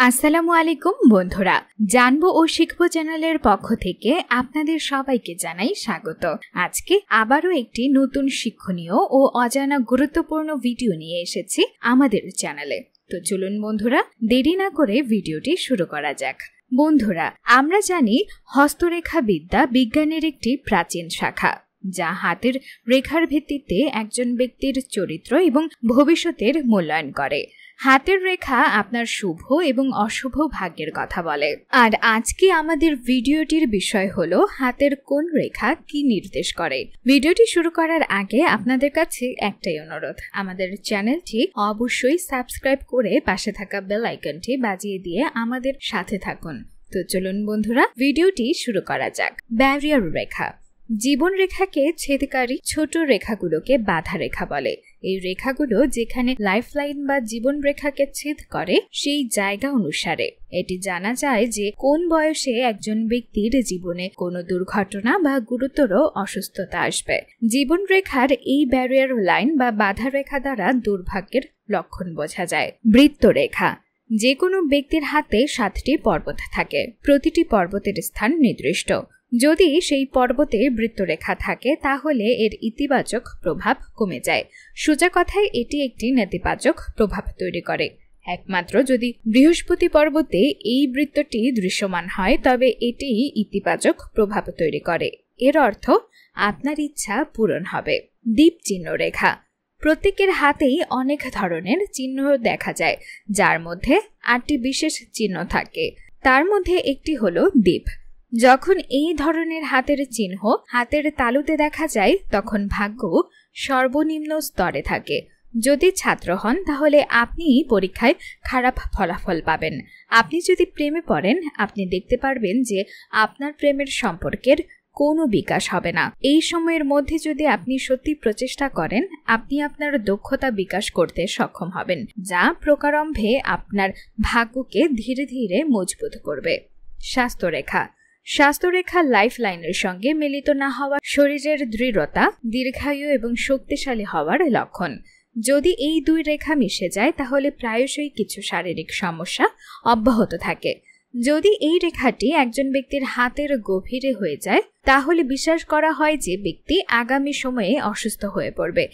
আসসালামু আলাইকুম বন্ধুরা, জানবো ও শিখবো চ্যানেলের পক্ষ থেকে আপনাদের সবাইকে জানাই স্বাগত। আজকে আবারও একটি নতুন শিক্ষণীয় ও অজানা গুরুত্বপূর্ণ ভিডিও নিয়ে এসেছি আমাদের চ্যানেলে। তো চলুন বন্ধুরা, দেরি না করে ভিডিওটি শুরু করা যাক। বন্ধুরা, আমরা জানি হস্তরেখা বিদ্যা বিজ্ঞানের একটি প্রাচীন শাখা, যা হাতের রেখার ভিত্তিতে একজন ব্যক্তির চরিত্র এবং ভবিষ্যতের মূল্যায়ন করে। হাতের রেখা আপনার শুভ এবং অশুভ ভাগ্যের কথা বলে। আর আজকে আমাদের ভিডিওটির বিষয় হলো হাতের কোন রেখা কি নির্দেশ করে। ভিডিওটি শুরু করার আগে আপনাদের কাছে একটাই অনুরোধ, আমাদের চ্যানেলটি অবশ্যই সাবস্ক্রাইব করে পাশে থাকা বেল আইকনটি বাজিয়ে দিয়ে আমাদের সাথে থাকুন। তো চলুন বন্ধুরা, ভিডিওটি শুরু করা যাক। ব্যারিয়ার রেখা জীবন রেখাকে ছেদকারী ছোট রেখাগুলোকে বাধা রেখা বলে। এই রেখাগুলো যেখানে লাইফলাইন বা জীবন রেখাকে ছেদ করে সেই জায়গা অনুসারে এটি জানা যায় যে কোন বয়সে একজন ব্যক্তির জীবনে কোনো দুর্ঘটনা বা গুরুতর অসুস্থতা আসবে। জীবন রেখার এই ব্যারিয়ার লাইন বা বাধা রেখা দ্বারা দুর্ভাগ্যের লক্ষণ বোঝা যায়। বৃত্ত রেখা যে কোনো ব্যক্তির হাতে 7টি পর্বত থাকে, প্রতিটি পর্বতের স্থান নির্দিষ্ট। যদি সেই পর্বতে বৃত্তরেখা থাকে তাহলে এর ইতিবাচক প্রভাব কমে যায়। সোজা কথায় এটি একটি নেতিবাচক প্রভাব তৈরি করে। একমাত্র যদি বৃহস্পতি পর্বতে এই বৃত্তটি দৃশ্যমান হয় তবে এটি ইতিবাচক প্রভাব তৈরি করে। এর অর্থ আপনার ইচ্ছা পূরণ হবে। দ্বীপ চিহ্ন রেখা প্রত্যেকের হাতেই অনেক ধরনের চিহ্ন দেখা যায়, যার মধ্যে 8টি বিশেষ চিহ্ন থাকে। তার মধ্যে একটি হলো দ্বীপ। যখন এই ধরনের হাতের চিহ্ন হাতের তালুতে দেখা যায় তখন ভাগ্য সর্বনিম্ন স্তরে থাকে। যদি ছাত্র হন তাহলে আপনি পরীক্ষায় খারাপ ফলাফল পাবেন। আপনি যদি প্রেমে পড়েন আপনি দেখতে পারবেন যে আপনার প্রেমের সম্পর্কের কোনো বিকাশ হবে না। এই সময়ের মধ্যে যদি আপনি সত্যি প্রচেষ্টা করেন আপনি আপনার দক্ষতা বিকাশ করতে সক্ষম হবেন, যা প্রকারম্ভে আপনার ভাগ্যকে ধীরে ধীরে মজবুত করবে। স্বাস্থ্যরেখা স্বাস্থ্যরেখা লাইফ লাইনের সঙ্গে মিলিত না হওয়া শরীরের দৃঢ়তা, দীর্ঘায়ু এবং শক্তিশালী হওয়ার লক্ষণ। যদি এই দুই রেখা মিশে যায় তাহলে প্রায়শই কিছু শারীরিক সমস্যা অব্যাহত থাকে। যদি এই রেখাটি একজন ব্যক্তির হাতের গভীরে হয়ে যায় তাহলে বিশ্বাস করা হয় যে ব্যক্তি আগামী সময়ে অসুস্থ হয়ে পড়বে।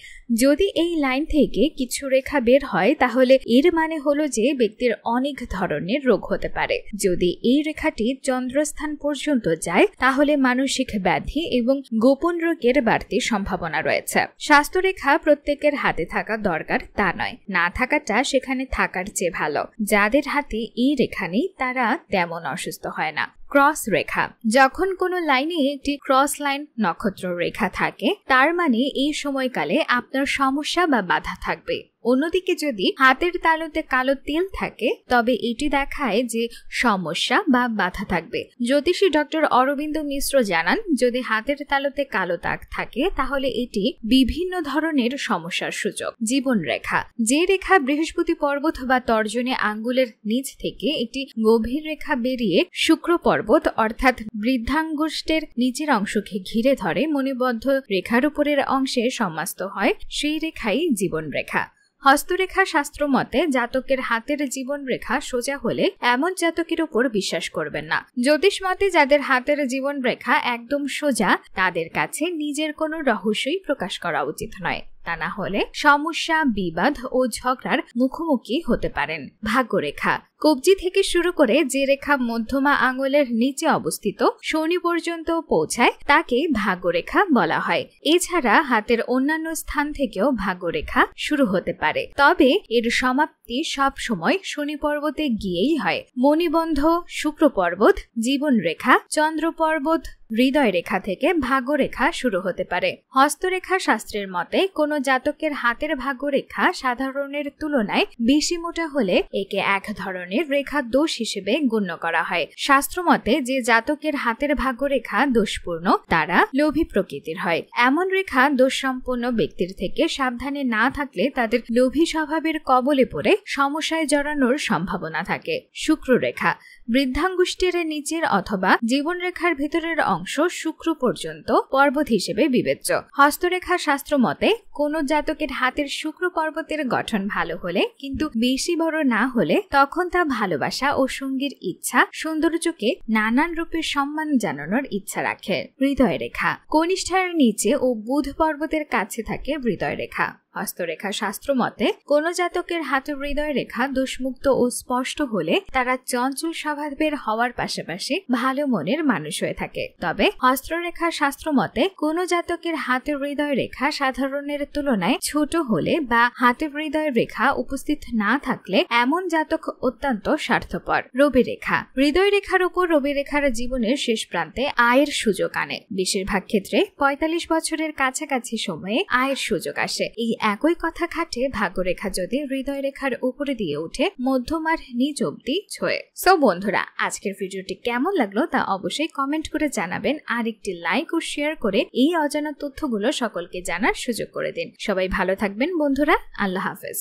যদি এই লাইন থেকে কিছু রেখা বের হয় তাহলে এর মানে হলো যে ব্যক্তির অনেক ধরনের রোগ হতে পারে। যদি এই রেখাটি চন্দ্রস্থান পর্যন্ত যায় তাহলে মানসিক ব্যাধি এবং গোপন রোগের বাড়তি সম্ভাবনা রয়েছে। স্বাস্থ্যরেখা প্রত্যেকের হাতে থাকা দরকার তা নয়, না থাকাটা সেখানে থাকার চেয়ে ভালো। যাদের হাতে এই রেখা নেই তারা তেমন অসুস্থ হয় না। ক্রস রেখা যখন কোনো লাইনে একটি ক্রস লাইন নক্ষত্র রেখা থাকে তার মানে এই সময়কালে আপনার সমস্যা বা বাধা থাকবে। অন্যদিকে যদি হাতের তালুতে কালো তিল থাকে তবে এটি দেখায় যে সমস্যা বা বাধা থাকবে। জ্যোতিষী ডক্টর অরবিন্দ মিশ্র জানান, যদি হাতের তালুতে কালো দাগ থাকে তাহলে এটি বিভিন্ন ধরনের সমস্যার সূচক। জীবন রেখা যে রেখা বৃহস্পতি পর্বত বা তর্জনী আঙ্গুলের নিচ থেকে একটি গভীর রেখা বেরিয়ে শুক্র পর্বত অর্থাৎ বৃদ্ধাঙ্গুষ্ঠের নিচের অংশকে ঘিরে ধরে মণিবদ্ধ রেখার উপরের অংশে সমাস্ত হয় সেই রেখাই জীবন রেখা। হস্তরেখা শাস্ত্র মতে জাতকের হাতের জীবন রেখা সোজা হলে এমন জাতকের উপর বিশ্বাস করবেন না। জ্যোতিষ মতে যাদের হাতের জীবন রেখা একদম সোজা তাদের কাছে নিজের কোনো রহস্যই প্রকাশ করা উচিত নয়, তা না হলে সমস্যা, বিবাদ ও ঝগড়ার মুখোমুখি হতে পারেন। ভাগ্যরেখা কবজি থেকে শুরু করে যে রেখা মধ্যমা আঙুলের নিচে অবস্থিত শনি পর্যন্ত পৌঁছায় তাকে ভাগ্যরেখা বলা হয়। এছাড়া হাতের অন্যান্য স্থান থেকেও ভাগ্যরেখা শুরু হতে পারে, তবে এর সমাপ্তি সব সময় শনি পর্বতে গিয়েই হয়। মণিবন্ধ শুক্র পর্বত, জীবন রেখা, চন্দ্র পর্বত, হৃদয় রেখা থেকে ভাগ্যরেখা শুরু হতে পারে। হস্তরেখা শাস্ত্রের মতে কোন জাতকের হাতের ভাগ্যরেখা সাধারণের তুলনায় বেশি মোটা হলে একে এক ধরনের রেখা দোষ হিসেবে গণ্য করা হয়। শাস্ত্র মতে যে জাতকের হাতের ভাগ্যরেখা দোষপূর্ণ তারা লোভী প্রকৃতির হয়। এমন রেখা দোষ সম্পন্ন ব্যক্তির থেকে সাবধানে না থাকলে তাদের লোভী স্বভাবের কবলে পড়ে সমস্যায় জড়ানোর সম্ভাবনা থাকে। শুক্র রেখা বৃদ্ধাঙ্গুষ্ঠের নিচের অথবা জীবন রেখার ভিতরের অংশ শুক্র পর্যন্ত পর্বত হিসেবে বিবেচ্য। হস্তরেখা শাস্ত্র মতে কোন জাতকের হাতের শুক্র পর্বতের গঠন ভালো হলে কিন্তু বেশি বড় না হলে তখন সফলতা, ভালোবাসা ও সঙ্গীর ইচ্ছা, সৌন্দর্যকে নানান রূপে সম্মান জানানোর ইচ্ছা রাখে। হৃদয় রেখা কনিষ্ঠার নিচে ও বুধ পর্বতের কাছে থাকে হৃদয় রেখা। হস্তরেখা শাস্ত্র মতে কোন জাতকের হাতে হৃদয় রেখা দোষমুক্ত ও স্পষ্ট হলে তারা চঞ্চল স্বভাবের হওয়ার পাশাপাশি ভালো মনের মানুষ হয়ে থাকে। তবে হস্তরেখা শাস্ত্র মতে কোন জাতকের হাতে হৃদয় রেখা সাধারণের তুলনায় ছোট হলে বা হাতে হৃদয় রেখা উপস্থিত না থাকলে এমন জাতক অত্যন্ত স্বার্থপর। রবি রেখা হৃদয় রেখার উপর রবি রেখার জীবনের শেষ প্রান্তে আয়ের সুযোগ আনে। বেশিরভাগ ক্ষেত্রে ৪৫ বছরের কাছাকাছি সময়ে আয়ের সুযোগ আসে। এই একই কথা খাটে ভাগ্যরেখা যদি হৃদয় রেখার উপরে দিয়ে উঠে মধ্যমার নিচ অব্দি ছোঁয়ে। সো বন্ধুরা, আজকের ভিডিওটি কেমন লাগলো তা অবশ্যই কমেন্ট করে জানাবেন, আর একটি লাইক ও শেয়ার করে এই অজানা তথ্যগুলো সকলকে জানার সুযোগ করে দিন। সবাই ভালো থাকবেন বন্ধুরা, আল্লাহ হাফেজ।